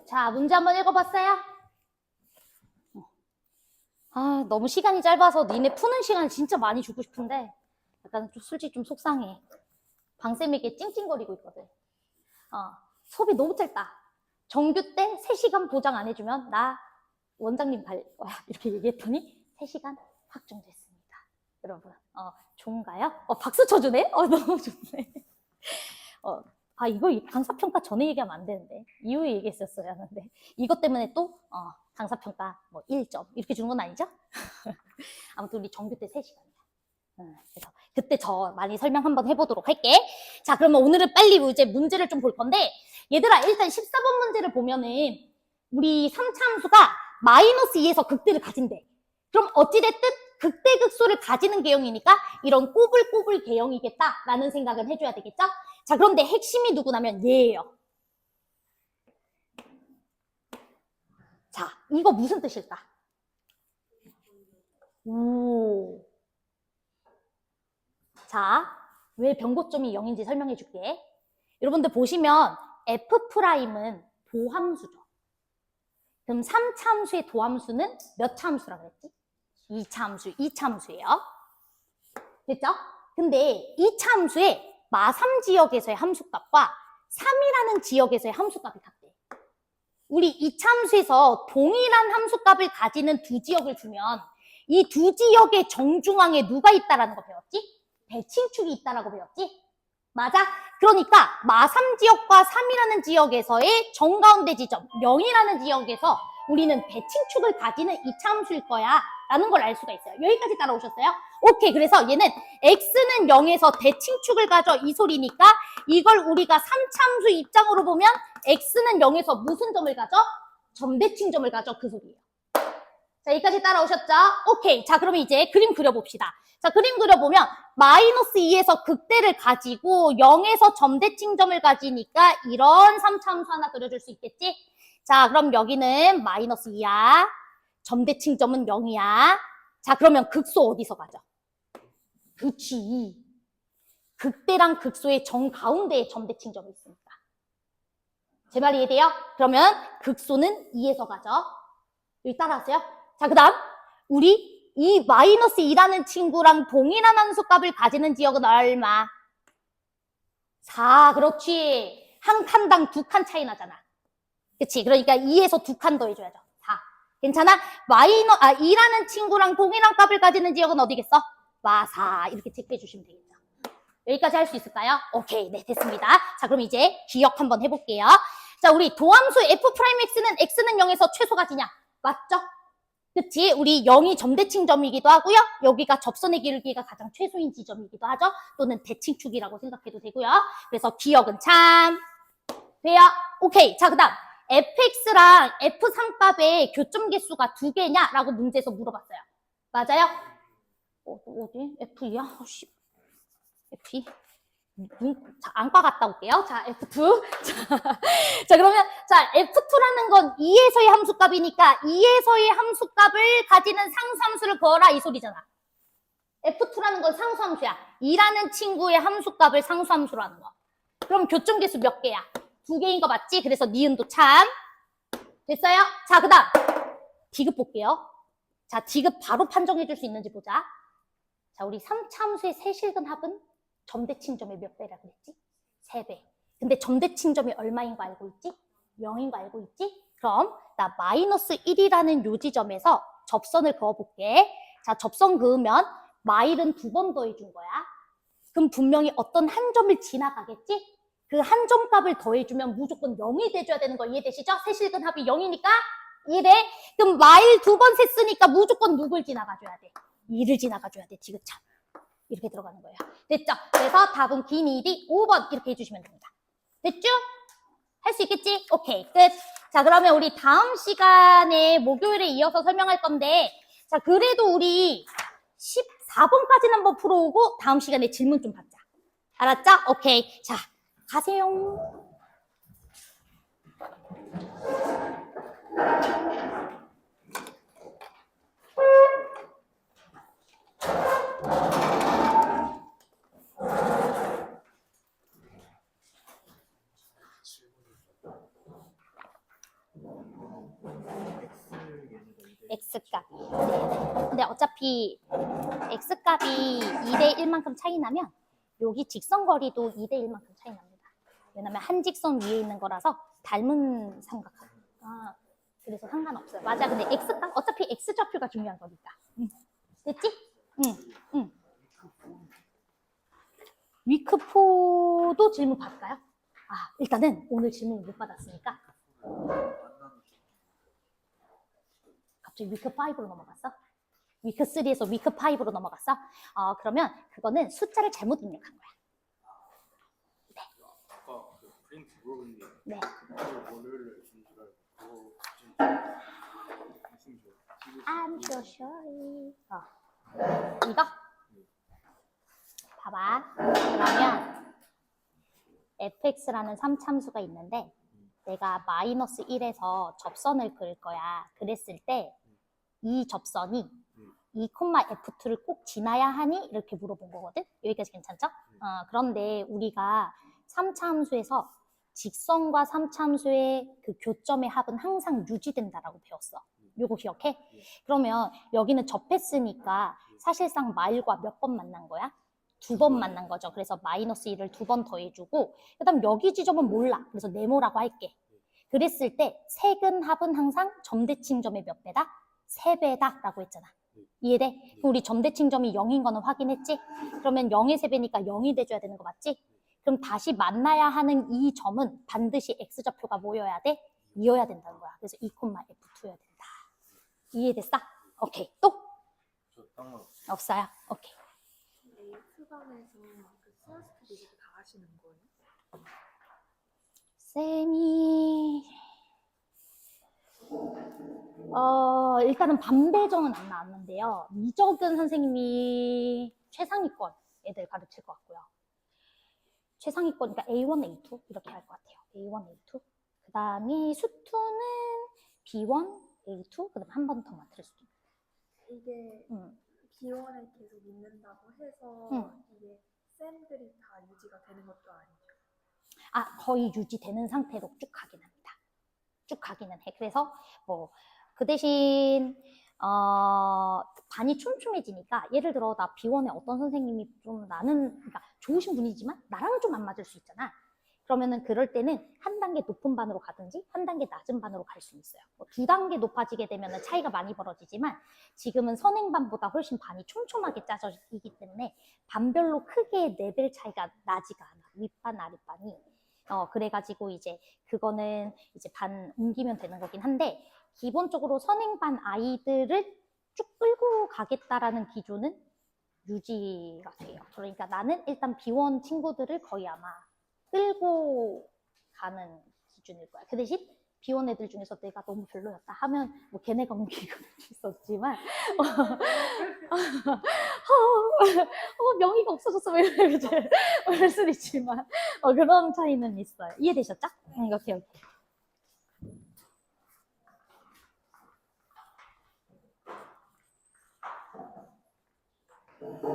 자, 문제 한번 읽어봤어요? 아, 너무 시간이 짧아서 니네 푸는 시간 진짜 많이 주고 싶은데 약간 좀 솔직히 좀 속상해. 방쌤에게 찡찡거리고 있거든. 수업이 너무 짧다. 정규 때 3시간 보장 안 해주면 나 원장님 갈 거야. 이렇게 얘기했더니 3시간 확정됐습니다. 여러분, 좋은가요? 박수 쳐주네? 너무 좋네. 이거 강사평가 전에 얘기하면 안 되는데 이후에 얘기했었어야 하는데 이것 때문에 또 강사평가 뭐 1점 이렇게 주는 건 아니죠? 아무튼 우리 정규 때 3시간이야. 그래서 그때 저 많이 설명 한번 해보도록 할게. 자, 그러면 오늘은 빨리 이제 문제를 좀 볼 건데 얘들아 일단 14번 문제를 보면은 우리 3차 함수가 마이너스 2에서 극대를 가진대. 그럼 어찌됐든 극대극소를 가지는 개형이니까 이런 꼬불꼬불 개형이겠다라는 생각을 해줘야 되겠죠? 자, 그런데 핵심이 누구냐면 얘예요. 자, 이거 무슨 뜻일까? 오. 자, 왜 변고점이 0인지 설명해 줄게. 여러분들 보시면 F'은 도함수죠. 그럼 3차 함수의 도함수는 몇 차 함수라 그랬지? 2차 함수, 2차 함수예요. 됐죠? 근데 2차 함수의 마3 지역에서의 함수값과 3이라는 지역에서의 함수값이 같대. 우리 2차 함수에서 동일한 함수값을 가지는 두 지역을 주면 이 두 지역의 정중앙에 누가 있다라는 거 배웠지? 대칭축이 있다라고 배웠지? 맞아? 그러니까 마3 지역과 3이라는 지역에서의 정가운데 지점 0이라는 지역에서 우리는 대칭축을 가지는 이차함수일 거야 라는 걸 알 수가 있어요. 여기까지 따라오셨어요? 오케이. 그래서 얘는 x는 0에서 대칭축을 가져 이 소리니까 이걸 우리가 3차함수 입장으로 보면 x는 0에서 무슨 점을 가져? 점대칭점을 가져 그 소리예요. 자, 여기까지 따라오셨죠? 오케이. 자, 그러면 이제 그림 그려봅시다. 자, 그림 그려보면 마이너스 2에서 극대를 가지고 0에서 점대칭점을 가지니까 이런 3차함수 하나 그려줄 수 있겠지? 자, 그럼 여기는 마이너스 2야. 점대칭점은 0이야. 자, 그러면 극소 어디서 가죠? 그치. 극대랑 극소의 정가운데에 점대칭점이 있으니까. 제 말 이해돼요? 그러면 극소는 2에서 가죠. 여기 따라하세요. 자, 그 다음 우리 이 마이너스 2라는 친구랑 동일한 함수값을 가지는 지역은 얼마? 4. 그렇지. 한 칸당 2칸 차이 나잖아. 그치? 그러니까 2에서 2칸 더해줘야죠. 4. 괜찮아? 2라는 친구랑 동일한 값을 가지는 지역은 어디겠어? 마4. 이렇게 체크해 주시면 되겠죠. 여기까지 할 수 있을까요? 오케이. 네, 됐습니다. 자, 그럼 이제 기억 한번 해볼게요. 자, 우리 도함수 f'x는 x는 0에서 최소가 지냐? 맞죠? 그치? 우리 0이 점대칭점이기도 하고요. 여기가 접선의 길이가 가장 최소인 지점이기도 하죠. 또는 대칭축이라고 생각해도 되고요. 그래서 기억은 참 돼요. 오케이. 자, 그 다음 fx랑 f3 값의 교점 개수가 2개냐? 라고 문제에서 물어봤어요. 맞아요? 어디? f2야? f2? 자, 안과 갔다 올게요. 자, F2. 자, 그러면, 자, F2라는 건 2에서의 함수값이니까 2에서의 함수값을 가지는 상수함수를 그어라 이 소리잖아. F2라는 건 상수함수야. 2라는 친구의 함수값을 상수함수로 하는 거. 그럼 교점계수 몇 개야? 2개인 거 맞지? 그래서 니은도 참. 됐어요? 자, 그 다음. 디귿 볼게요. 자, 디귿 바로 판정해 줄 수 있는지 보자. 자, 우리 3차함수의 세실근 합은 점대칭점의 몇 배라 그랬지? 3배. 근데 점대칭점이 얼마인 거 알고 있지? 0인 거 알고 있지? 그럼 나 마이너스 1이라는 요 지점에서 접선을 그어볼게. 자, 접선 그으면 마일은 2번 더해준 거야. 그럼 분명히 어떤 한 점을 지나가겠지? 그 한 점 값을 더해주면 무조건 0이 돼줘야 되는 거 이해되시죠? 세실근 합이 0이니까 이해돼? 그럼 마일 2번 셌으니까 무조건 누굴 지나가줘야 돼? 2를 지나가줘야 돼. 지그참. 이렇게 들어가는 거예요. 됐죠? 그래서 답은 기니디 5번 이렇게 해주시면 됩니다. 됐죠? 할 수 있겠지? 오케이, 끝. 자, 그러면 우리 다음 시간에 목요일에 이어서 설명할 건데 자, 그래도 우리 14번까지는 한번 풀어오고 다음 시간에 질문 좀 받자. 알았죠? 오케이. 자, 가세요. X값. 네. 근데 어차피 X값이 2대 1만큼 차이 나면 여기 직선거리도 2대 1만큼 차이 납니다. 왜냐면 한 직선 위에 있는 거라서 닮은 삼각형이니까 그래서 상관없어요. 맞아. 근데 X값 어차피 X좌표가 중요한 거니까. 됐지? 응. 위크포도 질문 받을까요? 아, 일단은 오늘 질문 못 받았으니까 갑자기 위크 5로 넘어갔어? 위크 3에서 위크 5로 넘어갔어? 그러면 그거는 숫자를 잘못 입력한 거야. 네. 아까 그 프린트 물어봤는데 네. 월요일에 준 줄 알고 I'm so sorry. 이거? 봐봐. 그러면 fx라는 3참수가 있는데 내가 마이너스 1에서 접선을 그을 거야. 그랬을 때 이 접선이 2,f2를 꼭 지나야 하니? 이렇게 물어본 거거든? 여기까지 괜찮죠? 그런데 우리가 3차 함수에서 직선과 3차 함수의 그 교점의 합은 항상 유지된다라고 배웠어. 요거 기억해? 그러면 여기는 접했으니까 사실상 마일과 몇 번 만난 거야? 2번 만난 거죠. 그래서 마이너스 1을 2번 더해주고 그 다음 여기 지점은 몰라. 그래서 네모라고 할게. 그랬을 때 세근 합은 항상 점대칭점의 몇 배다? 3배다 라고 했잖아. 이해돼? 그럼 우리 점대칭점이 0인 거는 확인했지? 그러면 0의 세배니까 0이 돼줘야 되는 거 맞지? 그럼 다시 만나야 하는 이 점은 반드시 x좌표가 뭐여야 돼? 2여야 된다는 거야. 그래서 2,f2여야 된다. 이해됐어? 오케이. 또? 저딴 건 없어요. 없어요? 오케이. A수반에서 그 수학스트 리뷰도 다 하시는 거예요? 쌤이 일단은 반배정은 안 나왔는데요. 이적은 선생님이 최상위권 애들 가르칠 것 같고요. 최상위권, 그러니까 A1, A2 이렇게 할 것 같아요. A1, A2. 그 다음에 수투는 B1, A2. 그 다음에 한 번 더 맡을 수도 있고. 이게 B1을 계속 있는다고 해서 이게 쌤들이 다 유지가 되는 것도 아니죠. 거의 유지되는 상태로 쭉 가긴 합니다. 쭉 가기는 해. 그래서 뭐 그 대신 반이 촘촘해지니까 예를 들어 나 B1에 어떤 선생님이 좀 나는 그러니까 좋으신 분이지만 나랑은 좀 안 맞을 수 있잖아. 그러면은 그럴 때는 한 단계 높은 반으로 가든지 한 단계 낮은 반으로 갈 수 있어요. 뭐 두 단계 높아지게 되면 차이가 많이 벌어지지만 지금은 선행반보다 훨씬 반이 촘촘하게 짜져있기 때문에 반별로 크게 레벨 차이가 나지가 않아. 윗반, 아랫반이. 그래가지고 이제 그거는 이제 반 옮기면 되는 거긴 한데 기본적으로 선행반 아이들을 쭉 끌고 가겠다라는 기조는 유지가 돼요. 그러니까 나는 일단 B1 친구들을 거의 아마 끌고 가는 기준일 거야. 그 대신 B1 애들 중에서 내가 너무 별로였다 하면 뭐 걔네가 옮기고 있었지만 명의가 없어졌어 뭐 이럴 수도 있지만 그런 차이는 있어요. 이해되셨죠? 오케이.